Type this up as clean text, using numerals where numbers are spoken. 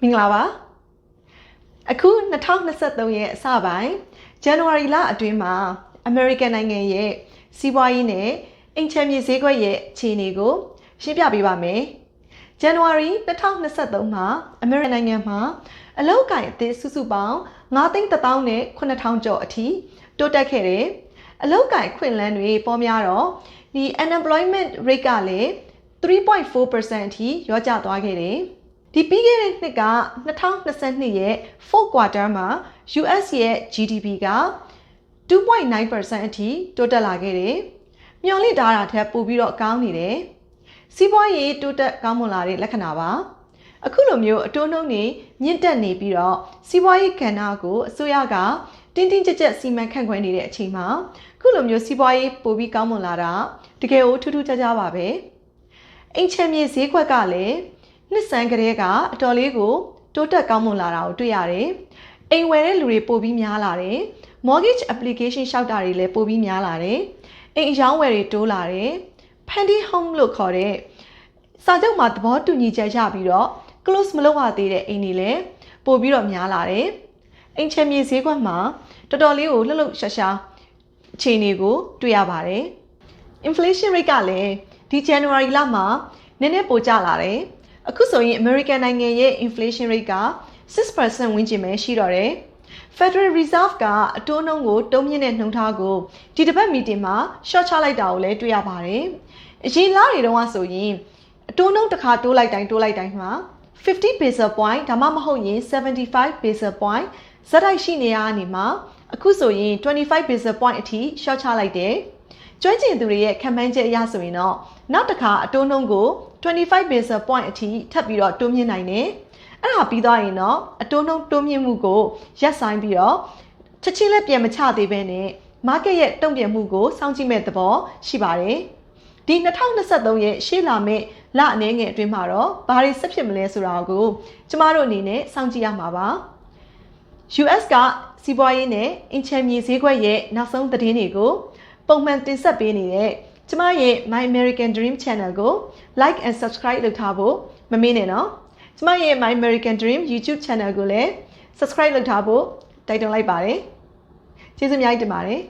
မင်္ဂလာပါအခု2023ရဲ့အစပိုင်းဇန်နဝါရီလအတွင်းမှာအမေရိကန်နိုင်ငံရဲ့စီးပွားရေးနဲ့အိမ်ချမ်းမြေဈေးကွက်ရဲ့အခြေအနေကိုရှင်းပြပေးပါမယ်ဇန်နဝါရီ2023မှာအမေရိကန်နိုင်ငံမှာအလုပ်အကိုင်အသစ်စုစုပေါင်း9,100,000နဲ့9,000ကျော်အထိတိုးတက်ခဲ့တယ်အလုပ်အကိုင်ခွင့်လန်းတွေပေါ်များတော့ဒီ unemployment rate ကလည်း 3.4% အထိလျော့ကျသွားခဲ့တယ်ဒီပြီးခဲ့တဲ့နှစ်က2022ရဲ့ 4th quarter မှာ US ရဲ့ GDP က 2.9% အထိတိုးတက်လာခဲ့တယ်။မျှော်လင့်ထားတာထက်ပိုပြီးတော့ကောင်းနေတယ်။စီးပွားရေးတိုးတက်ကောင်းမွန်လာတဲ့လက္ခဏာပါ။အခုလိုမျိုးအတိုးနှုန်းတွေမြင့်တက်နေပြီးတော့စီးပွားရေးကဏ္ဍကိုအစိုးရကတင်းတင်းကြပ်ကြပ်စီမံခန့်ခွဲနေတဲ့အချိန်မှာအခုလိုမျိုးစီးပွားရေးပိုပြီးကောင်းမွန်လာတာတကယ်ကိုထူးထူးခြားခြားပါပဲ။အိမ်ချမ်းမြေဈေးကွက်ကလည်းနှစ်ဆန်းကလေးကအတော်လေးကိုတိုးတက်ကောင်းမွန်လာတာကိုတွေ့ရတယ်။အိမ်ဝယ်တဲ့လူတွေပိုပြီးများလာတယ်။ mortgage application လျှောက်တာတွေလည်းပိုပြီးများလာတယ်။အိမ်အယောင်းဝယ်တွေတိုးလာတယ်။ Pendy home လို့ခေါ်တဲ့စာချုပ်မှာသဘောတူညီချက်ရပြီးတော့ close မလုပ်ရသေးတဲ့အိမ်တွေလည်းပိုပြီးတော့များလာတယ်။အိမ်ချမ်းမြေဈေးကွက်မှာတော်တော်လေးကိုလှုပ်လှုပ်ရှားရှားအခြေအနေကိုတွေ့ရပါတယ်။ inflation rate ကလည်းဒီ January လမှာနည်းနည်းပိုကျလာတယ်။အခုဆိုရင် American နိုင်ငံရဲ့ inflation rate က 6% ဝန်းကျင်ပဲရှိတော့တယ်။ Federal Reserve ကအတိုးနှုန်းကိုတုံးမြင့်တဲ့နှုန်းထားကိုဒီတစ်ပတ်မီတင်မှာ short ချလိုက်တာကိုလည်းတွေ့ရပါတယ်။အရင်လတွေတုန်းကဆိုရင်အတိုးနှုန်းတစ်ခါတိုးလိုက်တိုင်းမှာ50 basis point ဒါမှမဟုတ်ရင်75 basis point ဇက်တိုက်ရှိနေရကနေမှာအခုဆိုရင်25 basis point အထိ short ချလိုက်တယ်။ကျွမ်းကျင်သူတွေရဲ့ခံမှန်းချက်အရဆိုရင်တော့နောက်တစ်ခါအတိုးနှုန်းကို25 basis point အထိထပ်ပြီးတော့တိုးမြင့်နိုင်တယ်။အဲ့ဒါပြီးသွားရင်တော့အတိုးနှုန်းတိုးမြင့်မှုကိုရပ်ဆိုင်ပြီးတော့ချက်ချင်းလည်းပြန်မချသေးဘဲနဲ့ market ရဲ့တုံ့ပြန်မှုကိုစောင့်ကြည့်မဲ့သဘောရှိပါတယ်။ဒီ2023ရဲ့ရှေ့လာမယ့်လအနည်းငယ်အတွင်းမှာတော့ဘာတွေဆက်ဖြစ်မလဲဆိုတာကိုကျမတို့အနေနဲ့စောင့်ကြည့်ရမှာပါ။ US ကစီးပွားရေးနဲ့အင်ချမ်းမြေဈေးကွက်ရဲ့နောက်ဆုံးသတင်းတွေကိုပုံမှန်တင်ဆက်ပေးနေတဲ့ကျမရဲ့ My American Dream Channel ကို like and subscribe လုပ်ထားဖို့မမေ့နဲ့နော်ကျမရဲ့ My American Dream YouTube Channel ကိုလည်း subscribe လုပ်ထားဖို့တိုက်တွန်းလိုက်ပါတယ်ကျေးဇူးအများကြီးတင်ပါတယ်